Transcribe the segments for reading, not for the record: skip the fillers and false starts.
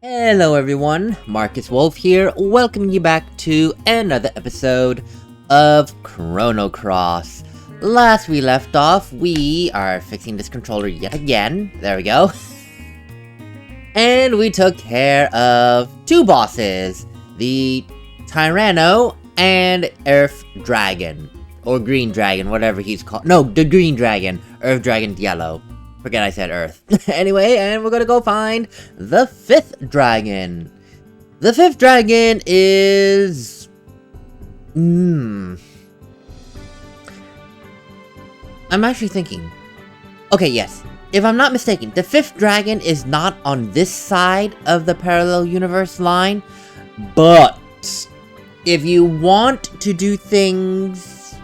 Hello everyone, MarcusWolfe here, welcoming you back to another episode of Chrono Cross. Last we left off, we are fixing this controller yet again, there we go. And we took care of two bosses, the Tyranno and Earth Dragon, or Green Dragon, whatever he's called. No, the Green Dragon, Earth Dragon's yellow. Forget I said Earth. Anyway, and we're gonna go find the fifth dragon. The fifth dragon is... I'm actually thinking. Okay, yes. If I'm not mistaken, the fifth dragon is not on this side of the parallel universe line. But if you want to do things...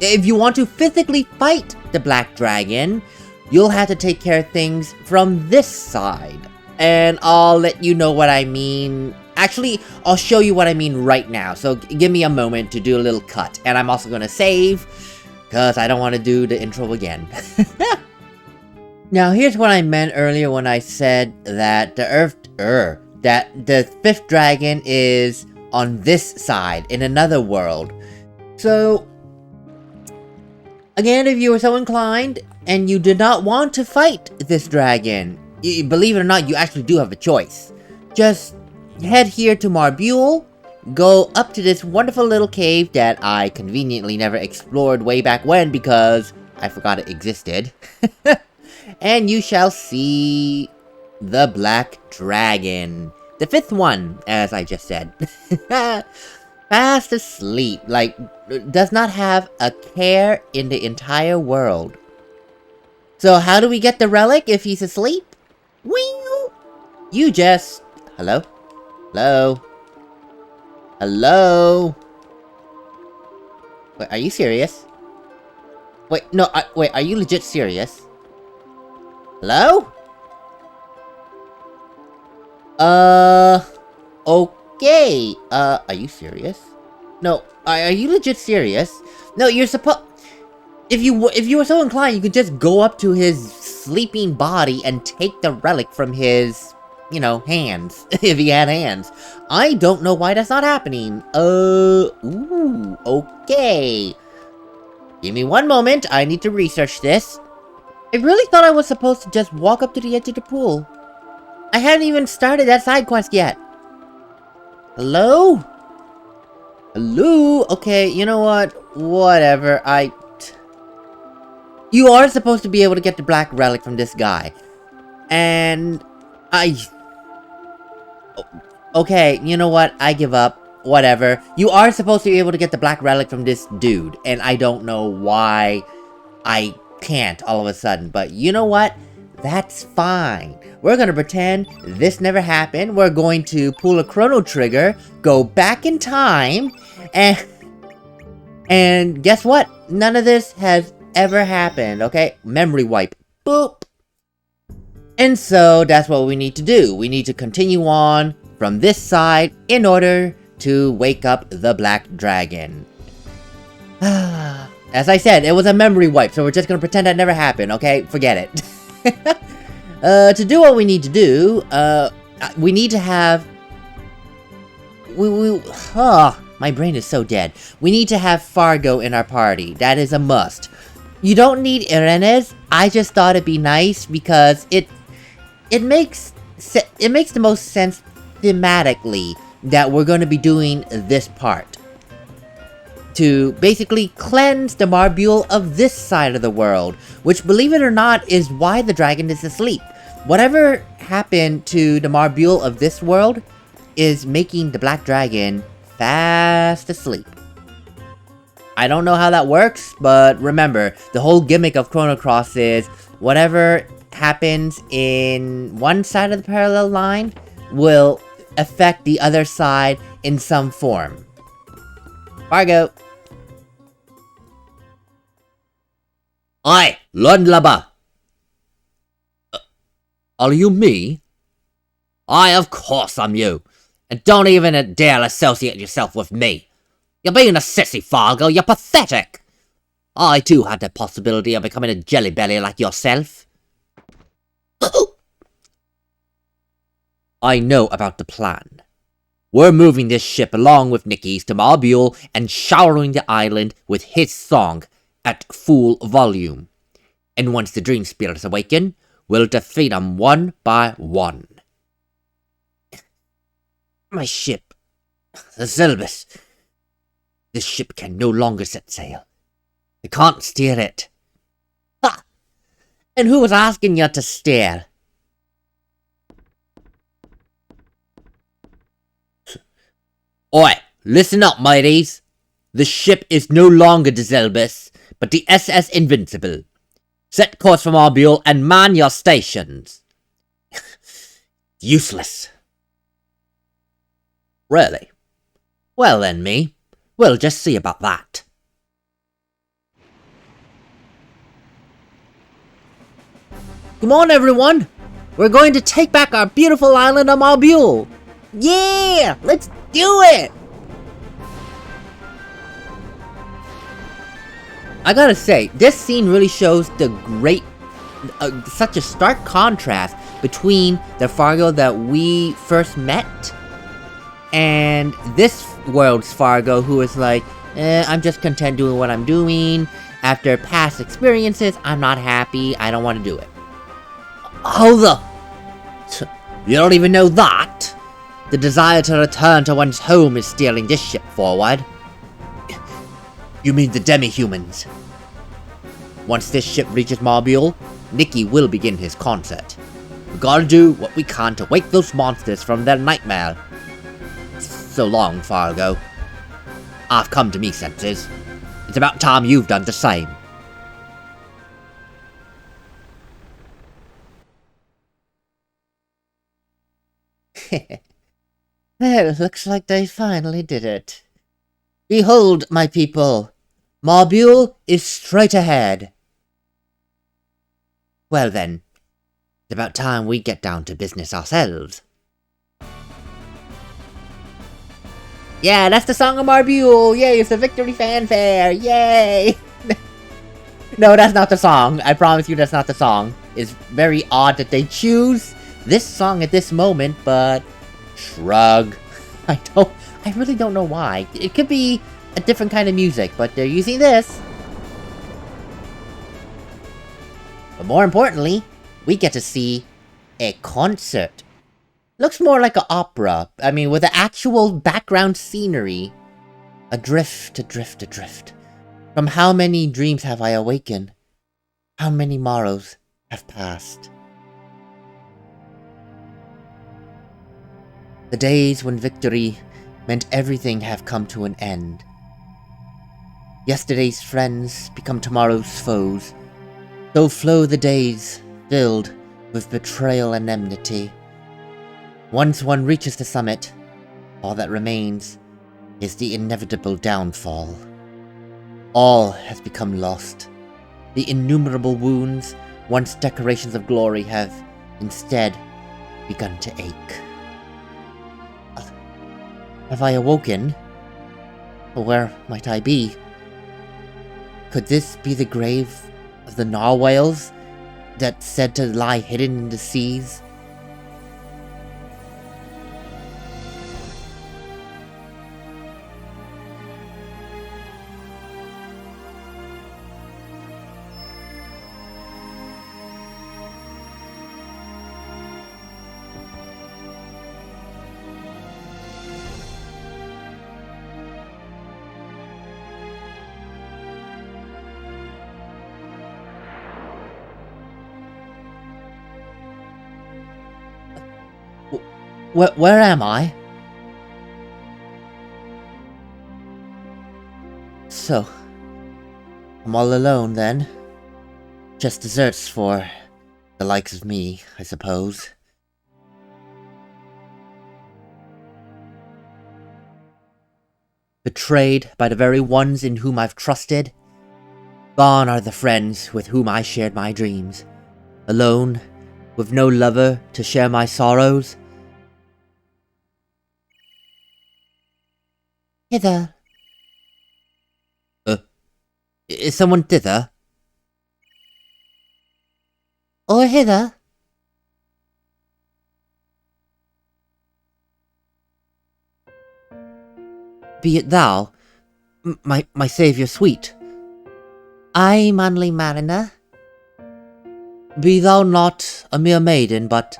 If you want to physically fight the black dragon, you'll have to take care of things from this side. And I'll let you know what I mean. Actually, I'll show you what I mean right now. So give me a moment to do a little cut. And I'm also going to save, because I don't want to do the intro again. Now, here's what I meant earlier when I said that that the fifth dragon is on this side, in another world. So, again, if you were so inclined, and you did not want to fight this dragon, believe it or not, you actually do have a choice. Just head here to Marbule, go up to this wonderful little cave that I conveniently never explored way back when because I forgot it existed. And you shall see the black dragon. The fifth one, as I just said. Fast asleep, like, does not have a care in the entire world. So how do we get the relic if he's asleep? Well, you just... Hello? Hello? Hello? Wait, are you serious? Wait, no, wait, are you legit serious? Hello? Okay. Are you serious? No, are you legit serious? No, you're supposed... If you were so inclined, you could just go up to his sleeping body and take the relic from his, you know, hands. If he had hands. I don't know why that's not happening. Okay. Give me one moment, I need to research this. I really thought I was supposed to just walk up to the edge of the pool. I haven't even started that side quest yet. Hello? Hello? Okay, you know what? Whatever, You are supposed to be able to get the black relic from this guy. And... Okay, you know what? I give up. Whatever. You are supposed to be able to get the black relic from this dude. And I don't know why I can't all of a sudden. But you know what? That's fine. We're gonna pretend this never happened. We're going to pull a chrono trigger, go back in time, and guess what? None of this has ever happened, okay? Memory wipe. Boop. And so, that's what we need to do. We need to continue on from this side in order to wake up the black dragon. As I said, it was a memory wipe, so we're just gonna pretend that never happened, okay? Forget it. To do what we need to do, we need to have... my brain is so dead. We need to have Fargo in our party. That is a must. You don't need Irenes. I just thought it'd be nice because it makes the most sense thematically that we're going to be doing this part. To basically cleanse the Marbule of this side of the world, which, believe it or not, is why the dragon is asleep. Whatever happened to the Marbule of this world is making the black dragon fast asleep. I don't know how that works, but remember, the whole gimmick of Chrono Cross is whatever happens in one side of the parallel line will affect the other side in some form. Fargo. Oi, Lundlubber! Are you me? Aye, of course I'm you. And don't even dare associate yourself with me. You're being a sissy, Fargo, you're pathetic! I too had the possibility of becoming a jellybelly like yourself. I know about the plan. We're moving this ship along with Nicky's to Marbule and showering the island with his song at full volume. And once the dream spirits awaken, we'll defeat them one by one. My ship, the Zelbess. This ship can no longer set sail. I can't steer it. Ha! And who was asking you to steer? Oi, listen up, mateys. The ship is no longer the Zelbess, but the SS Invincible. Set course for Marbule and man your stations. Useless. Really? Well then, me. We'll just see about that. Come on, everyone! We're going to take back our beautiful island of Marbule! Yeah! Let's do it! I gotta say, this scene really shows the great, such a stark contrast between the Fargo that we first met and this world's Fargo, who is like, I'm just content doing what I'm doing. After past experiences, I'm not happy, I don't want to do it. Hold up! You don't even know that? The desire to return to one's home is steering this ship forward. You mean the demi-humans? Once this ship reaches Marbule, Nicky will begin his concert. We gotta do what we can to wake those monsters from their nightmare. So long, Fargo. I've come to me senses. It's about time you've done the same. Well, looks like they finally did it. Behold, my people, Marbule is straight ahead. Well then, it's about time we get down to business ourselves. Yeah, that's the song of Marbule! Yay, it's a victory fanfare! Yay! No, that's not the song. I promise you that's not the song. It's very odd that they choose this song at this moment, but shrug. I really don't know why. It could be a different kind of music, but they're using this. But more importantly, we get to see a concert. Looks more like an opera. I mean, with the actual background scenery. Adrift, adrift, adrift. From how many dreams have I awakened? How many morrows have passed? The days when victory meant everything have come to an end. Yesterday's friends become tomorrow's foes. So flow the days, filled with betrayal and enmity. Once one reaches the summit, all that remains is the inevitable downfall. All has become lost. The innumerable wounds, once decorations of glory, have instead begun to ache. Have I awoken? Or where might I be? Could this be the grave of the narwhals that's said to lie hidden in the seas? Where am I? So, I'm all alone then. Just desserts for the likes of me, I suppose. Betrayed by the very ones in whom I've trusted. Gone are the friends with whom I shared my dreams. Alone, with no lover to share my sorrows. Hither. Is someone thither? Or hither? Be it thou, my saviour sweet. Aye, manly mariner. Be thou not a mere maiden, but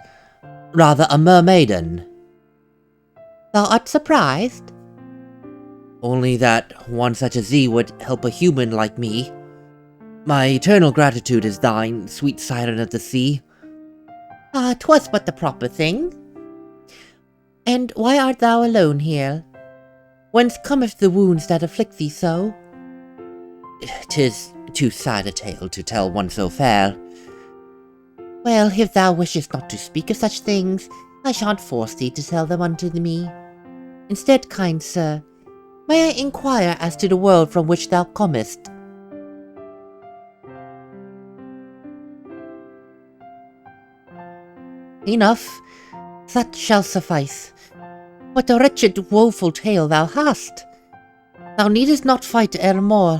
rather a mermaiden. Thou art surprised? Only that one such as thee would help a human like me. My eternal gratitude is thine, sweet siren of the sea. Ah, 'twas but the proper thing. And why art thou alone here? Whence cometh the wounds that afflict thee so? 'Tis too sad a tale to tell one so fair. Well, if thou wishest not to speak of such things, I shan't force thee to tell them unto me. Instead, kind sir, may I inquire as to the world from which thou comest? Enough, that shall suffice. What a wretched, woeful tale thou hast! Thou needest not fight ere more.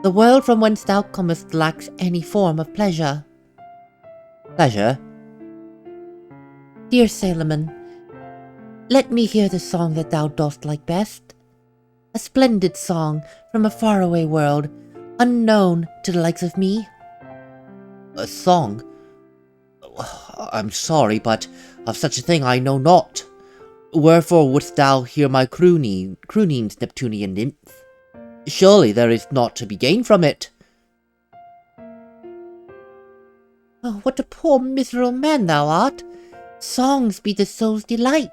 The world from whence thou comest lacks any form of pleasure. Pleasure? Dear sailorman, let me hear the song that thou dost like best. A splendid song from a faraway world, unknown to the likes of me. A song? I'm sorry, but of such a thing I know not. Wherefore wouldst thou hear my croonings, Neptunian nymph? Surely there is naught to be gained from it. Oh, what a poor miserable man thou art! Songs be the soul's delight.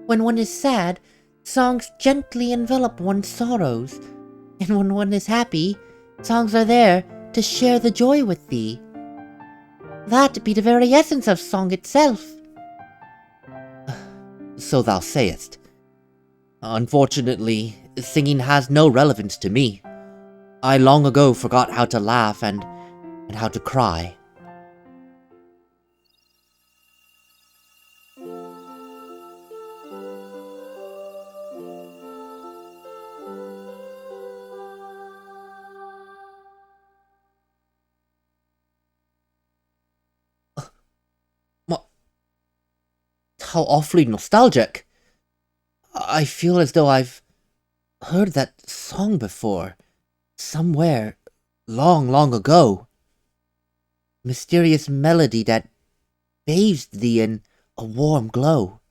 When one is sad, songs gently envelop one's sorrows, and when one is happy, songs are there to share the joy with thee. That be the very essence of song itself. So thou sayest. Unfortunately, singing has no relevance to me. I long ago forgot how to laugh and how to cry. How awfully nostalgic. I feel as though I've heard that song before, somewhere, long, long ago. Mysterious melody that bathed thee in a warm glow.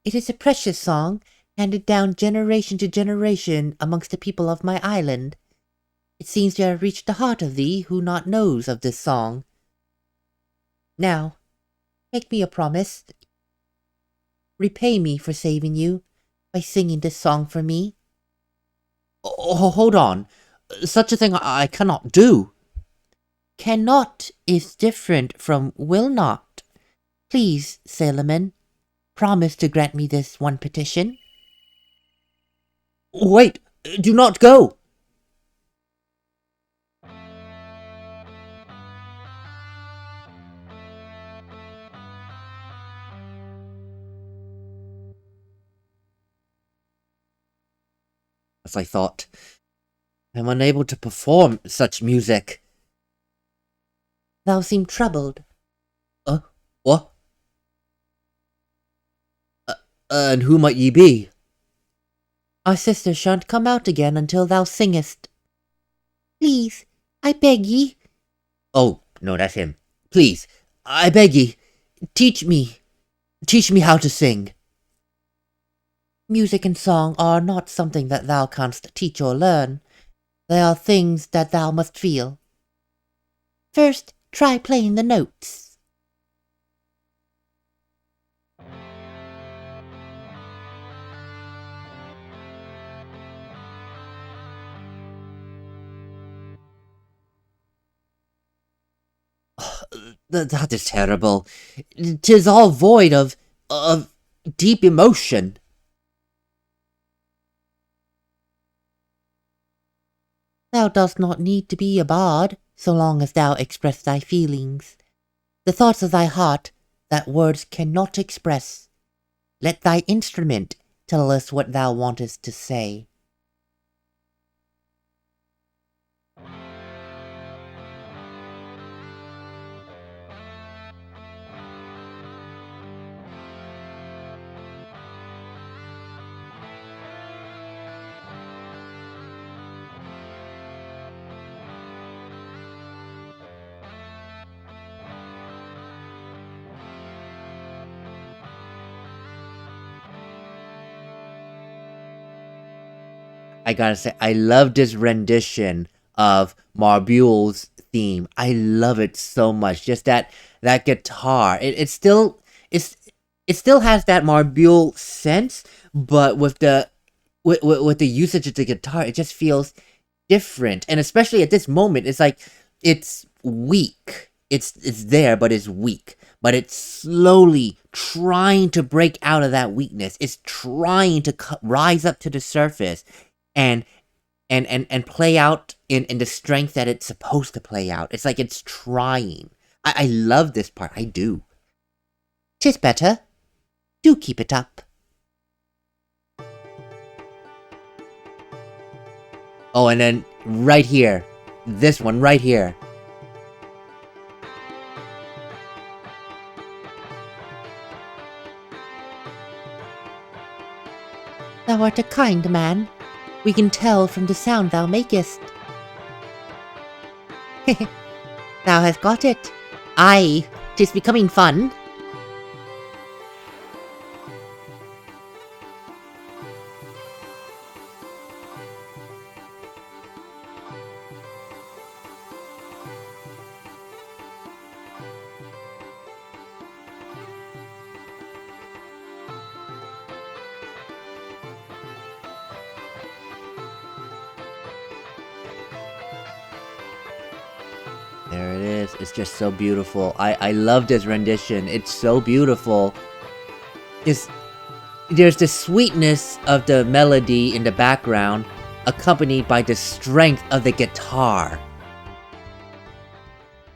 It is a precious song, handed down generation to generation amongst the people of my island. It seems to have reached the heart of thee who not knows of this song. Now, make me a promise. Repay me for saving you by singing this song for me. Oh, hold on. Such a thing I cannot do. Cannot is different from will not. Please, sailorman, promise to grant me this one petition. Wait, do not go. As I thought, I'm unable to perform such music. Thou seem troubled. What? And who might ye be? Our sister shan't come out again until thou singest. Please, I beg ye. Oh, no, that's him. Please, I beg ye, teach me how to sing. Music and song are not something that thou canst teach or learn. They are things that thou must feel. First, try playing the notes. That is terrible. 'Tis all void of deep emotion. Thou dost not need to be a bard, so long as thou express thy feelings. The thoughts of thy heart that words cannot express. Let thy instrument tell us what thou wantest to say. I gotta say, I love this rendition of Marbule's theme. I love it so much. Just that guitar. It still has that Marbule sense, but with the usage of the guitar, it just feels different. And especially at this moment, it's like it's weak. It's there, but it's weak. But it's slowly trying to break out of that weakness. It's trying to rise up to the surface and play out in the strength that it's supposed to play out. It's like it's trying. I love this part. I do. 'Tis better. Do keep it up. Oh, and then right here. This one right here. Thou art a kind man. We can tell from the sound thou makest. Thou hast got it. Aye, 'tis becoming fun. There it is. It's just so beautiful. I love this rendition. It's so beautiful. There's the sweetness of the melody in the background, accompanied by the strength of the guitar.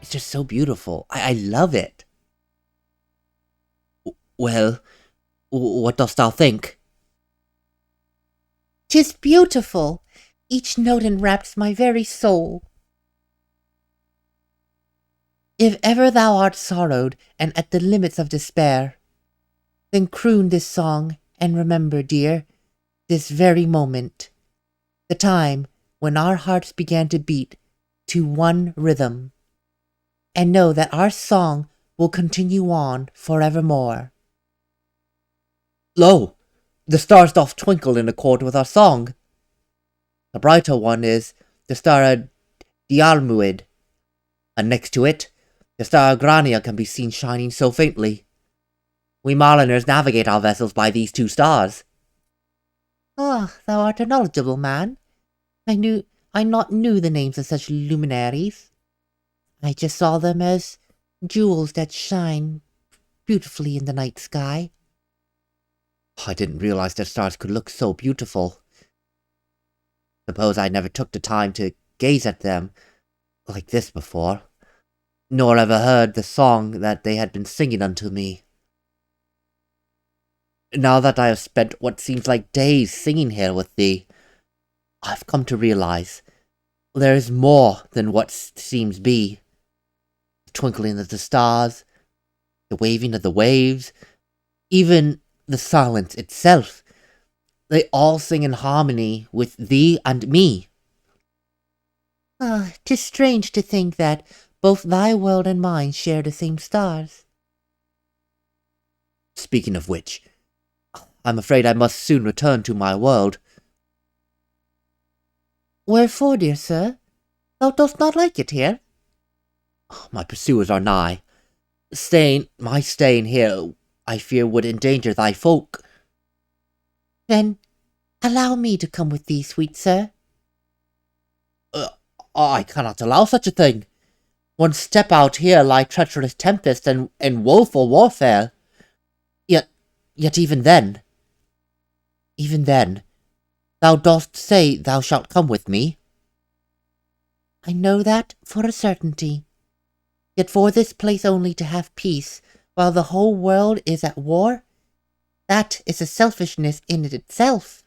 It's just so beautiful. I love it. Well, what dost thou think? 'Tis beautiful. Each note enwraps my very soul. If ever thou art sorrowed and at the limits of despair, then croon this song and remember, dear, this very moment, the time when our hearts began to beat to one rhythm, and know that our song will continue on forevermore. Lo! The stars doth twinkle in accord with our song. The brighter one is the star Diarmuid, and next to it, the star Grania can be seen shining so faintly. We mariners navigate our vessels by these two stars. Ah, thou art a knowledgeable man. I not knew the names of such luminaries. I just saw them as jewels that shine beautifully in the night sky. I didn't realize that stars could look so beautiful. Suppose I never took the time to gaze at them like this before, nor ever heard the song that they had been singing unto me. Now that I have spent what seems like days singing here with thee, I've come to realize there is more than what seems be. The twinkling of the stars, the waving of the waves, even the silence itself, they all sing in harmony with thee and me. 'Tis strange to think that both thy world and mine share the same stars. Speaking of which, I'm afraid I must soon return to my world. Wherefore, dear sir? Thou dost not like it here? My pursuers are nigh. My staying here, I fear, would endanger thy folk. Then, allow me to come with thee, sweet sir. I cannot allow such a thing. One step out here lie treacherous tempest and woeful warfare. Yet even then, thou dost say thou shalt come with me. I know that for a certainty. Yet for this place only to have peace, while the whole world is at war, that is a selfishness in it itself.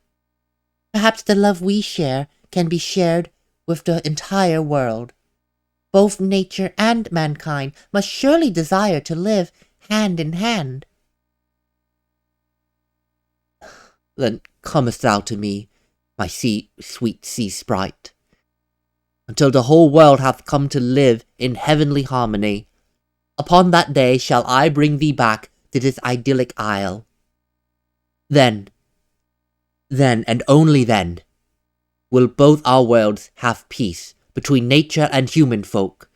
Perhaps the love we share can be shared with the entire world. Both nature and mankind must surely desire to live hand in hand. Then comest thou to me, my sweet sea sprite, until the whole world hath come to live in heavenly harmony. Upon that day shall I bring thee back to this idyllic isle. Then, and only then, will both our worlds have peace between nature and human folk,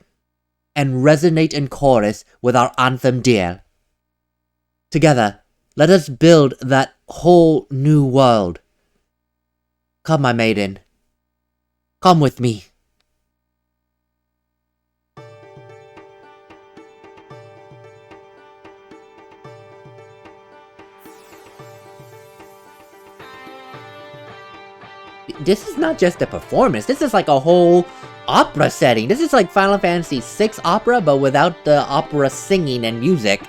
and resonate in chorus with our anthem dear. Together, let us build that whole new world. Come, my maiden. Come with me. This is not just a performance, this is like a whole opera setting. This is like Final Fantasy VI opera, but without the opera singing and music.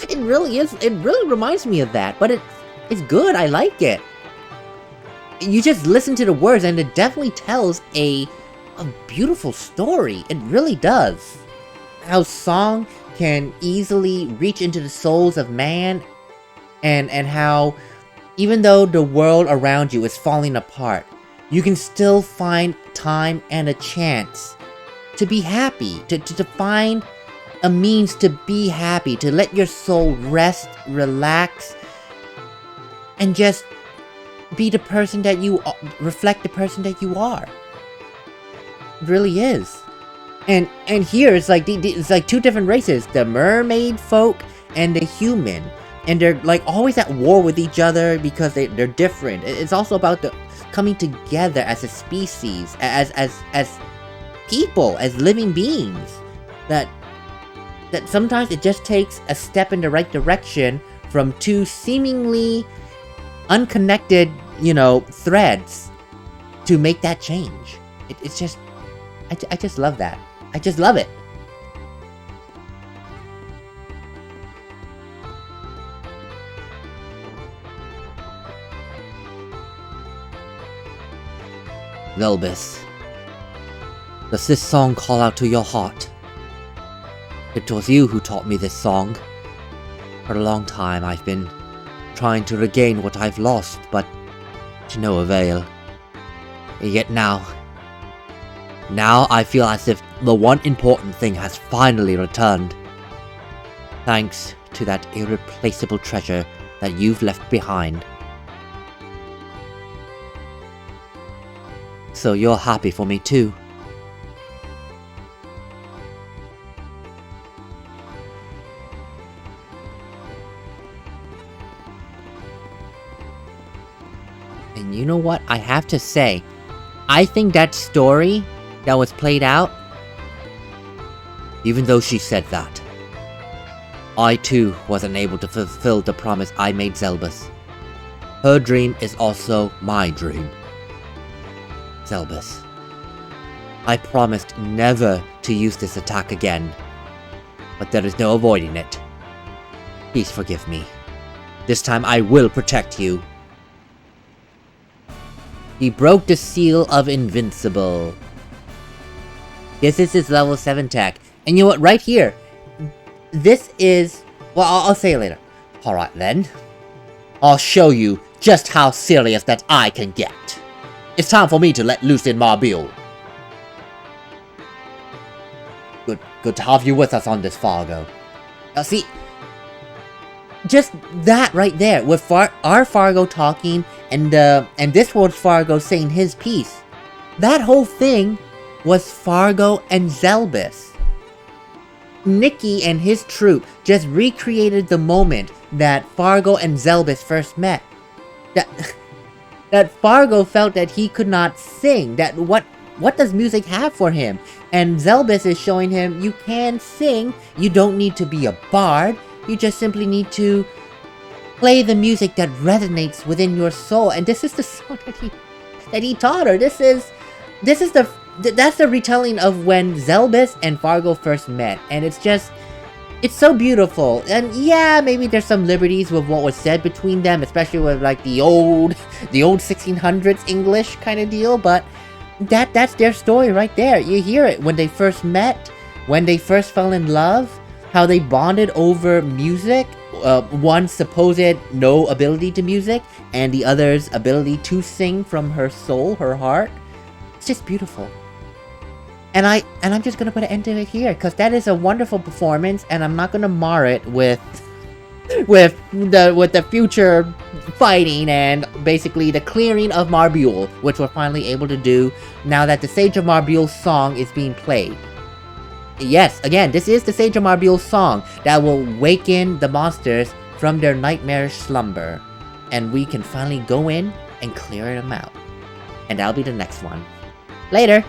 It really is, it really reminds me of that, but it's good, I like it. You just listen to the words and it definitely tells a beautiful story, it really does. How song can easily reach into the souls of man, and how even though the world around you is falling apart, you can still find time and a chance to be happy, to find a means to be happy, to let your soul rest, relax, and just be the person that you reflect the person that you are. It really is. And here it's like it's like two different races, the mermaid folk and the human. And they're like always at war with each other because they're different. It's also about the coming together as a species, as people, as living beings. That sometimes it just takes a step in the right direction from two seemingly unconnected, threads to make that change. It's just, I just love that. I just love it. Zelbess, does this song call out to your heart? It was you who taught me this song. For a long time I've been trying to regain what I've lost, but to no avail. Yet now I feel as if the one important thing has finally returned. Thanks to that irreplaceable treasure that you've left behind. So you're happy for me too. And you know what? I have to say, I think that story that was played out, even though she said that, I too wasn't able to fulfill the promise I made Zelbess. Her dream is also my dream. Zelbess, I promised never to use this attack again, but there is no avoiding it. Please forgive me. This time I will protect you. he broke the seal of invincible. This is his level 7 tech. And you know what, right here, this is, well, I'll say it later. Alright then, I'll show you just how serious that I can get. It's time for me to let loose in Marbule. Good to have you with us on this, Fargo. Now see, just that right there, with our Fargo talking, and this world's Fargo saying his piece. That whole thing was Fargo and Zelbess. Nikki and his troupe just recreated the moment that Fargo and Zelbess first met. That Fargo felt that he could not sing, that what does music have for him? And Zelbess is showing him, you can sing, you don't need to be a bard, you just simply need to play the music that resonates within your soul. And this is the song that he taught her. That's the retelling of when Zelbess and Fargo first met, and it's so beautiful. And yeah, maybe there's some liberties with what was said between them, especially with like the old 1600s English kind of deal, but that's their story right there. You hear it when they first met, when they first fell in love, how they bonded over music, one's supposed no ability to music, and the other's ability to sing from her soul, her heart. It's just beautiful. And I'm just gonna put an end to it here, because that is a wonderful performance, and I'm not gonna mar it with with the future fighting and basically the clearing of Marbule, which we're finally able to do now that the Sage of Marbule's song is being played. Yes, again, this is the Sage of Marbule's song that will waken the monsters from their nightmarish slumber, and we can finally go in and clear them out. And that'll be the next one. Later!